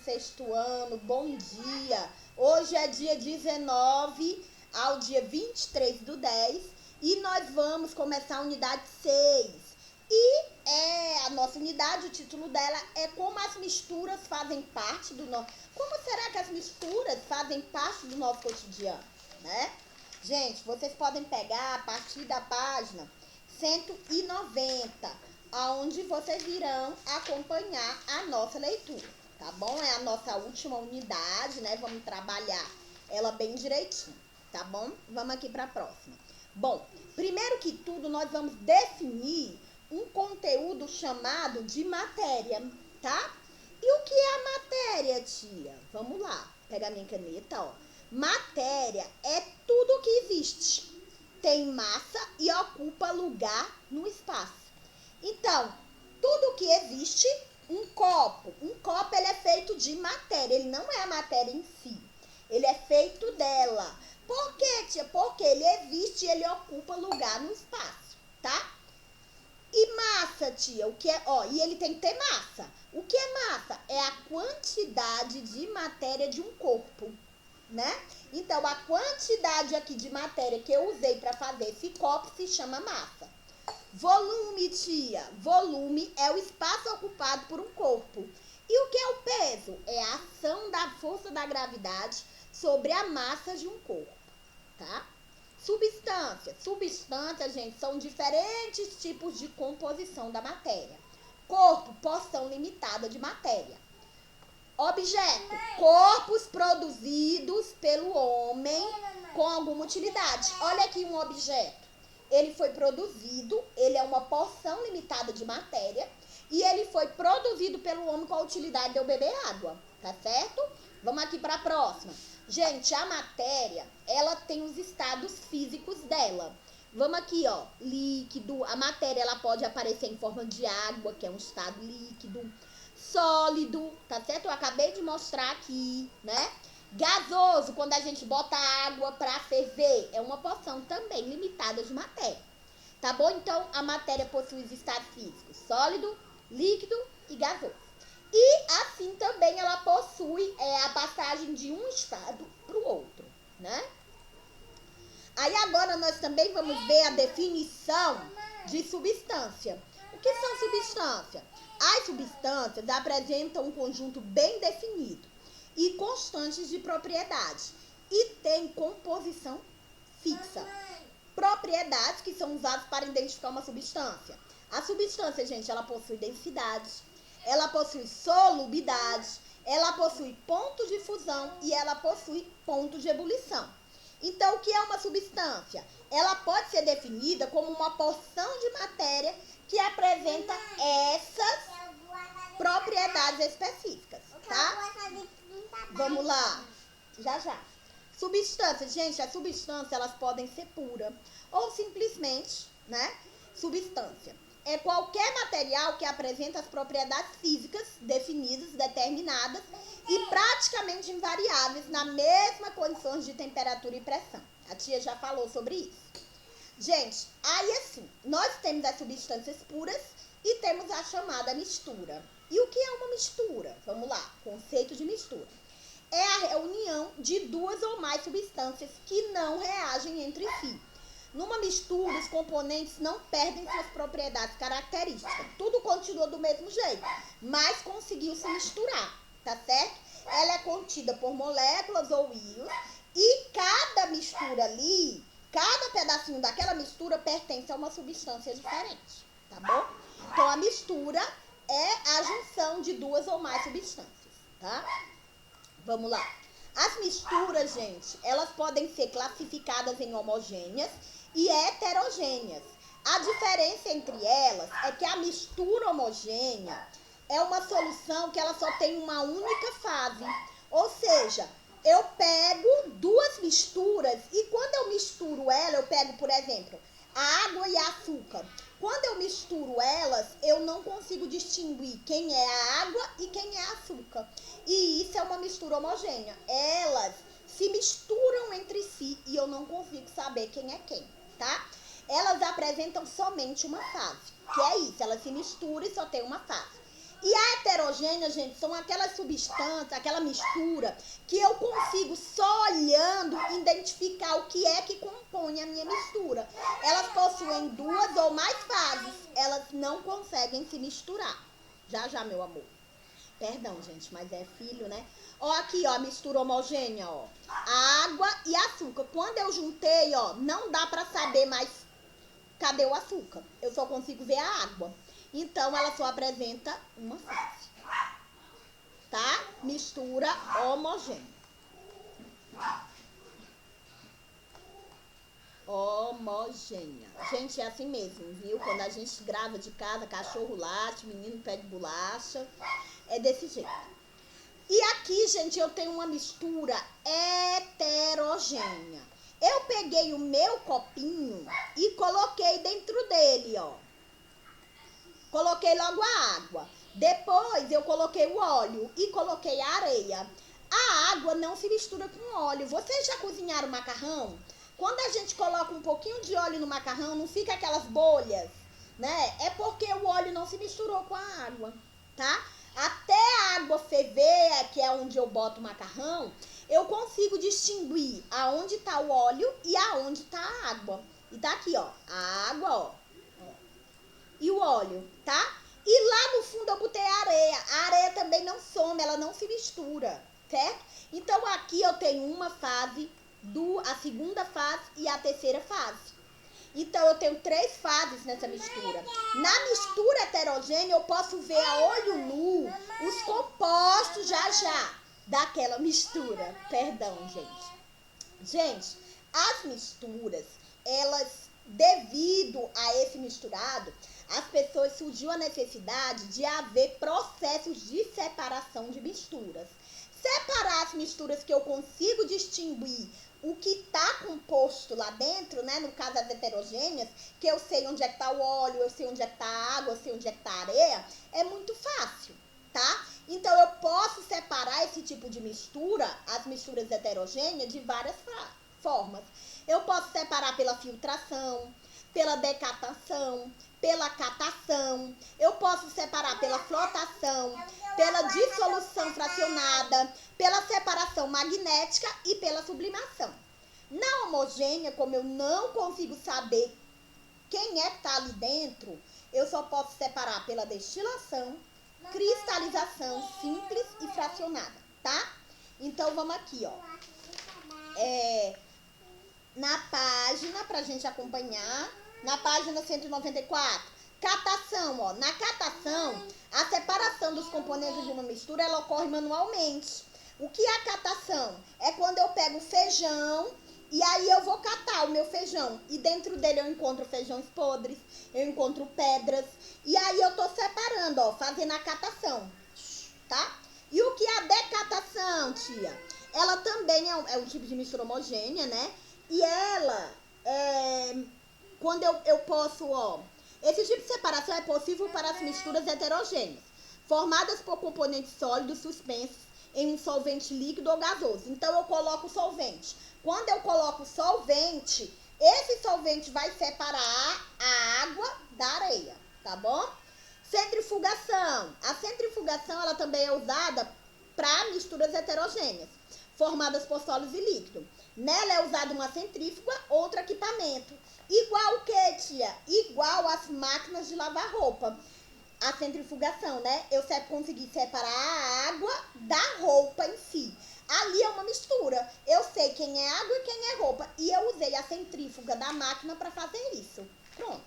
sexto ano, bom dia. Hoje é dia 19 ao dia 23/10 e nós vamos começar a unidade 6. E a nossa unidade, o título dela é Como as misturas fazem parte do nosso... Como será que as misturas fazem parte do nosso cotidiano, né? Gente, vocês podem pegar a partir da página 190, aonde vocês irão acompanhar a nossa leitura, tá bom? É a nossa última unidade, né? Vamos trabalhar ela bem direitinho, tá bom? Vamos aqui para a próxima. Bom, primeiro que tudo, nós vamos definir um conteúdo chamado de matéria, tá? E o que é a matéria, tia? Vamos lá, pega a minha caneta, ó. Matéria é tudo que existe, tem massa e ocupa lugar no espaço. Então, tudo que existe, um copo ele é feito de matéria, ele não é a matéria em si, ele é feito dela. Por quê, tia? Porque ele existe e ele ocupa lugar no espaço, tá? E massa, tia, o que é? Ó, e ele tem que ter massa. O que é massa? É a quantidade de matéria de um corpo, né? Então, a quantidade aqui de matéria que eu usei para fazer esse copo se chama massa. Volume, tia. Volume é o espaço ocupado por um corpo. E o que é o peso? É a ação da força da gravidade sobre a massa de um corpo, tá? Substância. Substância, gente, são diferentes tipos de composição da matéria. Corpo, porção limitada de matéria. Objeto, corpos produzidos pelo homem com alguma utilidade. Olha aqui um objeto. Ele foi produzido, ele é uma porção limitada de matéria e ele foi produzido pelo homem com a utilidade de eu beber água, tá certo? Vamos aqui para a próxima. Gente, a matéria, ela tem os estados físicos dela. Vamos aqui, ó, líquido. A matéria, ela pode aparecer em forma de água, que é um estado líquido. Sólido, tá certo? Eu acabei de mostrar aqui, né? Gasoso, quando a gente bota água para ferver, é uma porção também limitada de matéria. Tá bom? Então, a matéria possui os estados físicos sólido, líquido e gasoso. E assim também ela possui a passagem de um estado para o outro, né? Aí agora nós também vamos ver a definição de substância. O que são substâncias? As substâncias apresentam um conjunto bem definido e constantes de propriedades e tem composição fixa. Propriedades que são usadas para identificar uma substância. A substância, gente, ela possui densidade, ela possui solubilidade, ela possui ponto de fusão e ela possui ponto de ebulição. Então, o que é uma substância? Ela pode ser definida como uma porção de matéria que apresenta essas propriedades específicas, tá? Vamos lá, já. Substâncias, gente, as substâncias, elas podem ser puras ou simplesmente, né, substância. É qualquer material que apresenta as propriedades físicas definidas, determinadas e praticamente invariáveis na mesma condições de temperatura e pressão. A tia já falou sobre isso. Gente, aí assim, nós temos as substâncias puras e temos a chamada mistura. E o que é uma mistura? Vamos lá, conceito de mistura. É a reunião de duas ou mais substâncias que não reagem entre si. Numa mistura, os componentes não perdem suas propriedades características. Tudo continua do mesmo jeito, mas conseguiu se misturar, tá certo? Ela é contida por moléculas ou íons e cada mistura ali, cada pedacinho daquela mistura pertence a uma substância diferente, tá bom? Então, a mistura é a junção de duas ou mais substâncias, tá? Vamos lá. As misturas, gente, elas podem ser classificadas em homogêneas e heterogêneas. A diferença entre elas é que a mistura homogênea é uma solução que ela só tem uma única fase. Ou seja, eu pego duas misturas e quando eu misturo ela, eu pego, por exemplo, a água e açúcar. Quando eu misturo elas, eu não consigo distinguir quem é a água e quem é açúcar. E isso é uma mistura homogênea. Elas se misturam entre si e eu não consigo saber quem é quem, tá? Elas apresentam somente uma fase, que é isso, elas se misturam e só tem uma fase. E a heterogênea, gente, são aquelas substâncias, aquela mistura que eu consigo só olhando identificar o que é que compõe a minha mistura. Elas possuem duas ou mais fases, elas não conseguem se misturar. Já, já, meu amor. Perdão, gente, mas é filho, né? Ó, aqui, ó, a mistura homogênea, ó. Água e açúcar. Quando eu juntei, ó, não dá pra saber mais cadê o açúcar. Eu só consigo ver a água. Então, ela só apresenta uma fase. Tá? Mistura homogênea. Homogênea. Gente, é assim mesmo, viu? Quando a gente grava de casa, cachorro late, menino pede bolacha. É desse jeito. E aqui, gente, eu tenho uma mistura heterogênea. Eu peguei o meu copinho e coloquei dentro dele, ó. Coloquei logo a água. Depois eu coloquei o óleo e coloquei a areia. A água não se mistura com óleo. Vocês já cozinharam macarrão? Quando a gente coloca um pouquinho de óleo no macarrão, não fica aquelas bolhas, né? É porque o óleo não se misturou com a água, tá? Até a água ferver, que é onde eu boto o macarrão, eu consigo distinguir aonde tá o óleo e aonde tá a água. E tá aqui, ó, a água, ó. E o óleo, tá? E lá no fundo eu botei a areia. A areia também não some, ela não se mistura, certo? Então aqui eu tenho uma fase, a segunda fase e a terceira fase. Então eu tenho 3 fases nessa mistura. Na mistura heterogênea eu posso ver a olho nu os compostos já daquela mistura. Perdão, gente. Gente, as misturas, elas, devido a esse misturado, as pessoas surgiu a necessidade de haver processos de separação de misturas. Separar as misturas que eu consigo distinguir o que está composto lá dentro, né? No caso das heterogêneas, que eu sei onde é que está o óleo, eu sei onde é que está a água, eu sei onde é que está a areia, é muito fácil, tá? Então eu posso separar esse tipo de mistura, as misturas heterogêneas, de várias formas. Eu posso separar pela filtração, pela decatação, pela catação, eu posso separar pela flotação, pela dissolução fracionada, pela separação magnética e pela sublimação. Na homogênea, como eu não consigo saber quem é que está ali dentro, eu só posso separar pela destilação, cristalização simples e fracionada, tá? Então, vamos aqui, ó. Na página, pra gente acompanhar, na página 194, catação, ó. Na catação, a separação dos componentes de uma mistura, ela ocorre manualmente. O que é a catação? É quando eu pego o feijão e aí eu vou catar o meu feijão. E dentro dele eu encontro feijões podres, eu encontro pedras. E aí eu tô separando, ó, fazendo a catação, tá? E o que é a decatação, tia? Ela também é um tipo de mistura homogênea, né? E ela, quando eu posso, ó... Esse tipo de separação é possível para as misturas heterogêneas, formadas por componentes sólidos suspensos em um solvente líquido ou gasoso. Então, eu coloco o solvente. Quando eu coloco o solvente, esse solvente vai separar a água da areia, tá bom? Centrifugação. A centrifugação, ela também é usada para misturas heterogêneas, formadas por sólidos e líquidos. Nela é usada uma centrífuga, outro equipamento. Igual o que, tia? Igual as máquinas de lavar roupa. A centrifugação, né? Eu consegui separar a água da roupa em si. Ali é uma mistura. Eu sei quem é água e quem é roupa. E eu usei a centrífuga da máquina para fazer isso. Pronto.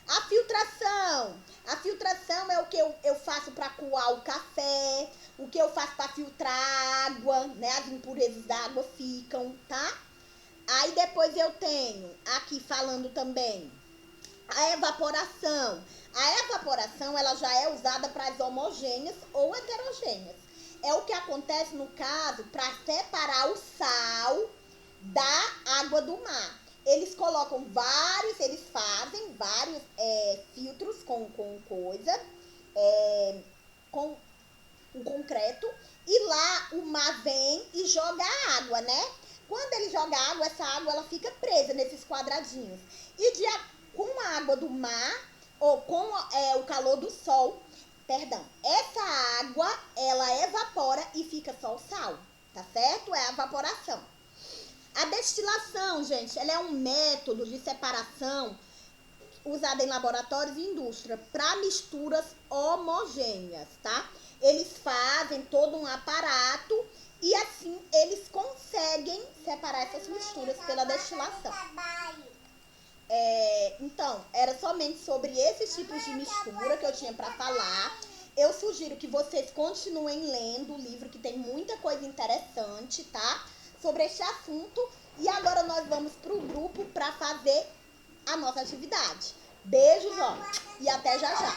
A filtração. A filtração é o que eu faço para coar o café, o que eu faço para filtrar a água, né? As impurezas da água ficam, tá? Aí depois eu tenho aqui falando também a evaporação. A evaporação, ela já é usada para as homogêneas ou heterogêneas. É o que acontece no caso para separar o sal da água do mar. Eles colocam eles fazem vários filtros com o concreto, e lá o mar vem e joga a água, né? Quando ele joga a água, essa água ela fica presa nesses quadradinhos. E com a água do mar, ou com o calor do sol, Perdão, essa água, ela evapora e fica só o sal, tá certo? É a evaporação. A destilação, gente, ela é um método de separação usado em laboratórios e indústria para misturas homogêneas, tá? Eles fazem todo um aparato e assim eles conseguem separar essas misturas pela destilação. Então, era somente sobre esses tipos de mistura que eu tinha para falar. Eu sugiro que vocês continuem lendo o livro, que tem muita coisa interessante, tá? Sobre este assunto. E agora nós vamos pro grupo para fazer a nossa atividade. Beijos, ó, e até já já.